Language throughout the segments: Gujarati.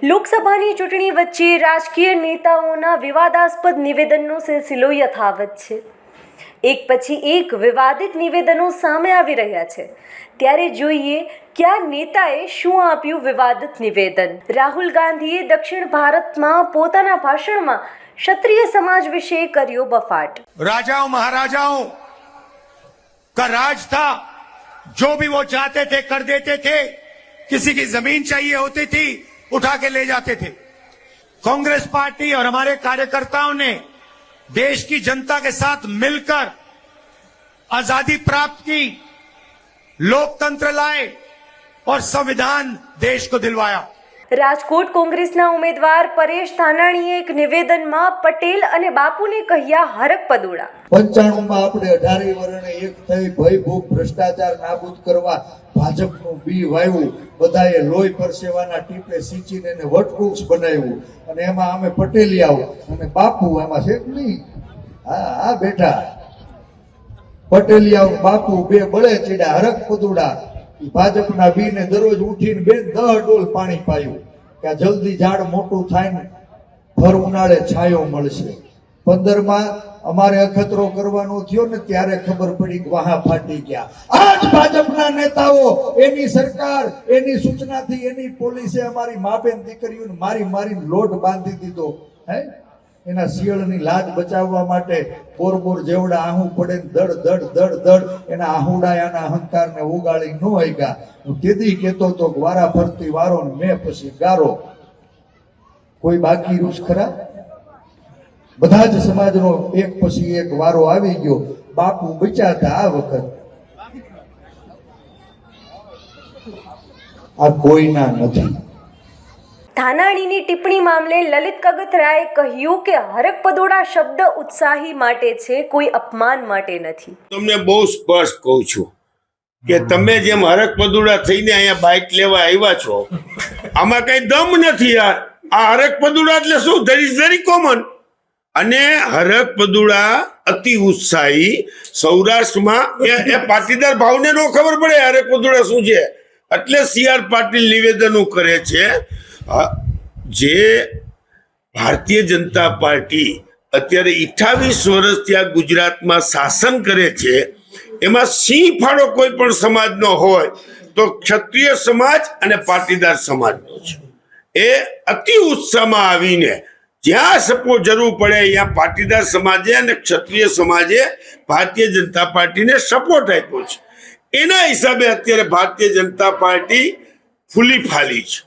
લોકસભાની ચૂંટણી વચ્ચે રાજકીય નેતાઓના વિવાદાસ્પદ નિવેદનનો સિલસિલો યથાવત છે। એક પછી એક વિવાદિત નિવેદનો સામે આવી રહ્યા છે, ત્યારે જોઈએ કે આ નેતાએ શું આપ્યું વિવાદિત નિવેદન। રાહુલ ગાંધીએ દક્ષિણ ભારતમાં પોતાના ભાષણમાં ક્ષત્રિય સમાજ વિશે કર્યો બફાટ। राजाओं महाराजाओं का राज था, जो भी वो चाहते थे कर देते थे। किसी की जमीन चाहिए होती थी, उठा के ले जाते थे। कांग्रेस पार्टी और हमारे कार्यकर्ताओं ने देश की जनता के साथ मिलकर आजादी प्राप्त की, लोकतंत्र लाए और संविधान देश को दिलवाया। રાજકોટ કોંગ્રેસના ઉમેદવાર પરેશ ધાનાણીએ એક નિવેદનમાં પટેલ અને બાપુને કહ્યા હરક પદુડા। 95 માં આપણે 18 વર્ષે એક થઈ ભય ભૂખ ભ્રષ્ટાચાર નાબૂદ કરવા ભાજપનું બી વાવ્યું, બધાએ લોહી પરસેવાના ટીપે સિંચીને એને વટવૃક્ષ બનાવ્યું, અને એમાં અમે પટેલિયાઓ અને બાપુ એમાં છે નહીં, હા બેઠા પટેલિયાઓ બાપુ બે બળે ચડ્યા હરક પદુડા। ભાજપના બીને દરરોજ ઉઠીને 10 ડોલ પાણી પાયું કે જલ્દી ઝાડ મોટું થાય ને ભર ઉનાળે છાયો મળશે। 15 માં અમારે અખતરો કરવાનો થયો ને ત્યારે ખબર પડી કે વાહા ફાટી ગયા। આજ ભાજપના નેતાઓ, એની સરકાર, એની સૂચનાથી એની પોલીસે અમારી માબેન દીકરીઓને મારીને લોટ બાંધી દીધો। હે એના શિયાળની લાજ બચાવવા માટે બોર જેવડા આહું પડે દડ એના આહુડા એના અહંકારને ઉગાડી ન આવ્યા। હું તેથી કહેતો તો વારા ફરતી વારો ને મેં પછી ગારો, કોઈ બાકી રૂસ ખરા? બધા જ સમાજનો એક પછી એક વારો આવી ગયો। બાપુ બચ્યા હતા આ વખત, આ કોઈના નથી। ધાનાણીની ટિપ્પણી મામલે લલિત કગથરાએ કહ્યું કે હરક પદોડા શબ્દ ઉત્સાહી માટે છે, કોઈ અપમાન માટે નથી। તમને બહુ સ્પષ્ટ કહું છું કે તમે જેમ હરક પદુડા થઈને અહીંયા બાઇક લેવા આવ્યા છો, આમાં કઈ દમ નથી યાર। આ હરક પદુડા એટલે શું? That is very common. અને હરક પદુડા અતિ ઉત્સાહી સૌરાષ્ટ્રમાં એ પાટીદાર ભાવને નો ખબર પડે હરક પદુડા શું છે, એટલે CR પાટીલ નિવેદનો કરે છે। જે ભારતીય જનતા પાર્ટી અત્યારે 28 વર્ષથી આ ગુજરાતમાં શાસન કરે છે, એમાં સિંહ ફાળો કોઈ પણ સમાજનો હોય તો ક્ષત્રિય સમાજ અને પાટીદાર સમાજનો છે। એ અતિ ઉત્સાહમાં આવીને જ્યાં સપોર્ટ જરૂર પડે ત્યાં પાટીદાર સમાજે અને ક્ષત્રિય સમાજે ભારતીય જનતા પાર્ટીને સપોર્ટ આપ્યો છે। એના હિસાબે અત્યારે ભારતીય જનતા પાર્ટી ફૂલી ફાલી છે।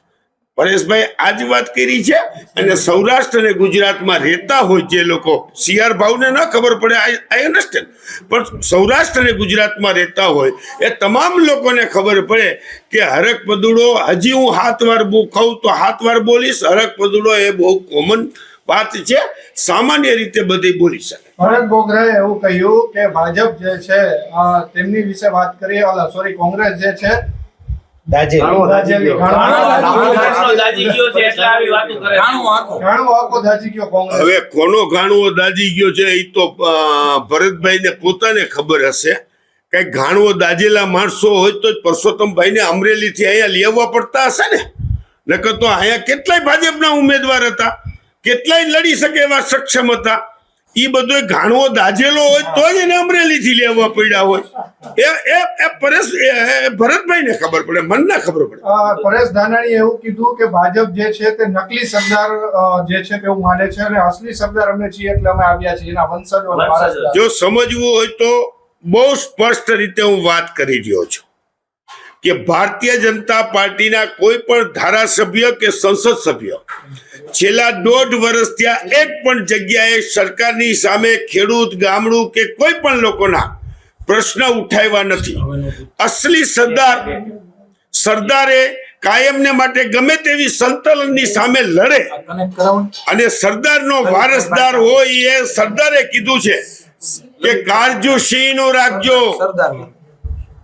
પરેશભાઈ આજ વાત કરી છે, અને સૌરાષ્ટ્ર અને ગુજરાતમાં રહેતા હોય જે લોકો, CR ભાવને ન ખબર પડે, આઈ અન્ડરસ્ટેન્ડ, પણ સૌરાષ્ટ્ર અને ગુજરાતમાં રહેતા હોય એ તમામ લોકોને ખબર પડે કે હરક પદુડો, હજી હું 7 વાર કહું તો 7 વાર બોલીશ, હરક પદુડો એ બહુ કોમન વાત છે, સામાન્ય રીતે બધી બોલી શકે। ભરત બોગરાએ એવું કહ્યું કે ભાજપ જે છે તેમની વિશે વાત કરીએ, કોંગ્રેસ જે છે હવે કોનો ઘાણવો દાજી ગયો છે એ તો ભરતભાઈ ને પોતાને ખબર હશે। કઈ ઘાણવો દાજેલા માણસો હોય તો પરસોત્તમભાઈ ને અમરેલી થી અહીંયા લેવા પડતા હશે ને, નકર તો અહીંયા કેટલાય ભાજપના ઉમેદવાર હતા, કેટલાય લડી શકે એવા સક્ષમ હતા। એ બધો ઘાણવો દાજેલો હોય તો જ એને અમરેલી થી લેવા પડ્યા હોય। ભરતભાઈ ને ખબર પડે, મન ના ખબર પડે। પરેશ ધાનાણીએ એવું કીધું કે ભાજપ જે છે તે નકલી સરદાર જે છે તેવું માને છે, અને અસલી સરદાર અમે છીએ એટલે અમે આવ્યા છીએ, એના વંશજો। જો સમજવું હોય તો બહુ સ્પષ્ટ રીતે હું વાત કરી રહ્યો છું કે ભારતીય જનતા પાર્ટીના કોઈ પણ ધારાસભ્ય કે સંસદ સભ્ય છેલ્લા 1.5 વર્ષ ત્યાં એક પણ જગ્યાએ સરકારની સામે ખેડૂત, ગામડું કે કોઈ પણ લોકોના પ્રશ્ન ઉઠાવ્યા નથી। અસલી સરદારે કાયમને માટે ગમે તેવી સંતલનની સામે લડે, અને સરદારનો વારસદાર હોય એ સરદારે કીધું છે કે કારજુ સિંહ નું રાખજો,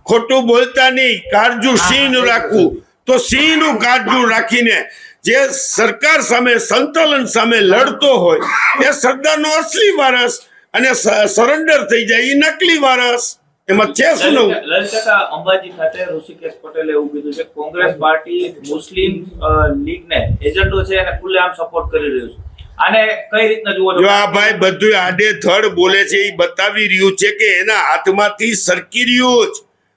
ખોટું બોલતા નહીં, કારજુ સિંહ નું રાખવું। તો સિંહ નું કારજુ રાખીને જે સરકાર સામે, સંતલન સામે લડતો હોય એ સરદારનો અસલી વારસ, અને સરેન્ડર થઈ જાય એ નકલી વારસ। એમાં છે શું નવું? લલિત કાકા, અંબાજી ખાતે ઋષિકેશ પટેલે એવું કીધું છે કોંગ્રેસ પાર્ટી મુસ્લિમ લીગને એજન્ડો છે અને ખુલ્લેઆમ સપોર્ટ કરી રહ્યું છે. આને કઈ રીતના જુઓ છો? જો આ ભાઈ બધું આડેધડ બોલે છે એ બતાવી રહ્યું છે કે એના હાથમાંથી સરકી રહ્યું જ.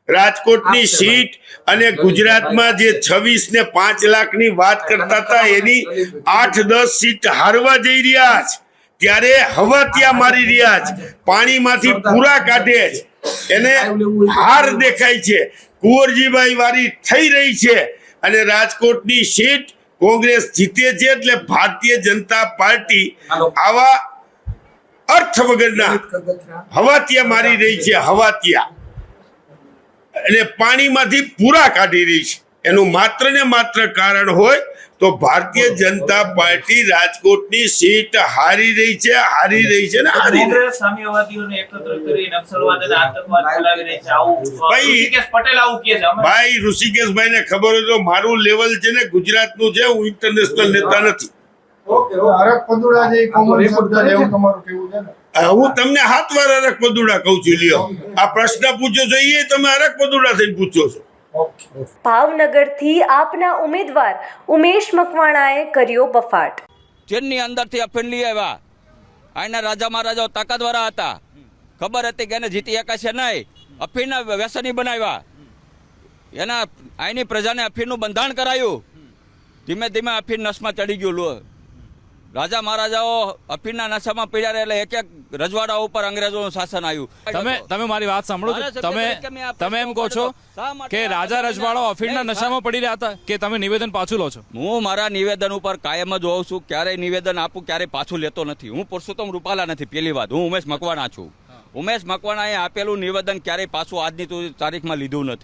રાજકોટની સીટ અને ગુજરાતમાં જે 26 ને 5 લાખની વાત કરતા હતા એની 8-10 સીટ હારવા જઈ રહ્યા છે. ત્યારે હવાતિયા મારી રહ્યા છે, પાણીમાંથી પૂરા કાઢે છે, એને હાર દેખાય છે. કુંવરજીભાઈ વારી થઈ રહી છે અને રાજકોટની સીટ કોંગ્રેસ જીતે છે. એટલે ભારતીય જનતા પાર્ટી આવા અર્થ વગરના હવાતિયા મારી રહી છે, હવાતિયા, અને પાણીમાંથી પૂરા કાઢી રહી છે. એનું માત્ર ને માત્ર કારણ હોય તો ભારતીય જનતા પાર્ટી રાજકોટની સીટ હારી રહી છે, હારી રહી છે ને હારી રહી છે. કોંગ્રેસ સામ્યવાદીઓને એકત્ર કરી નક્સલવાદ અને આતંકવાદ ફેલાવી રહી છે, આવું ભાઈ, ઋષિકેશ પટેલ આવું કહે છે. અમે ભાઈ ઋષિકેશભાઈ ને ખબર હોય તો મારું લેવલ છે ને ગુજરાતનું છે, હું ઇન્ટરનેશનલ નેતા નથી. હરક પદુડા જે કોમન શબ્દ છે એવું તમારું કેવું છે ને? હું તમને 7 વાર હરક પદુડા કહું છું. લ્યો, આ પ્રશ્ન પૂછો છો એ તમે હરક પદુડા થઈને પૂછો છો. ભાવનગરથી આપના ઉમેદવાર ઉમેશ મકવાણાએ કર્યો બફાટ. ચીનની અંદરથી અફીણ લઈ આવ્યા. અહીંના રાજા મહારાજાઓ તાકાતવાળા હતા, ખબર હતી કે એને જીતી એકાશે નહીં. અફીણના વ્યસની બનાવ્યા, એના અહીંની પ્રજાને અફીણનું બંધાણ કરાયું. ધીમે ધીમે અફીણ નશમાં ચડી ગયું. લો, રાજા મહારાજાઓ અફીણના નશામાં પીડ્યા એટલે એક એક રજવાડા ઉપર અંગ્રેજોનું શાસન આવ્યું. તમે મારી વાત સાંભળો છો. તમે એમ કહો છો કે રાજા રજવાડાઓ અફીણના નશામાં પડી રહ્યા હતા કે તમે નિવેદન પાછું લો છો? હું મારા નિવેદન ઉપર કાયમ જ હોઉં છું. ક્યારેય નિવેદન આપું, ક્યારેય પાછું લેતો નથી. હું પુરુષોત્તમ રૂપાલા નથી. પેલી વાત, હું ઉમેશ મકવાણા છું. ઉમેશ મકવાણાએ આપેલું નિવેદન ક્યારેય પાછું આજની તારીખમાં લીધું નથી.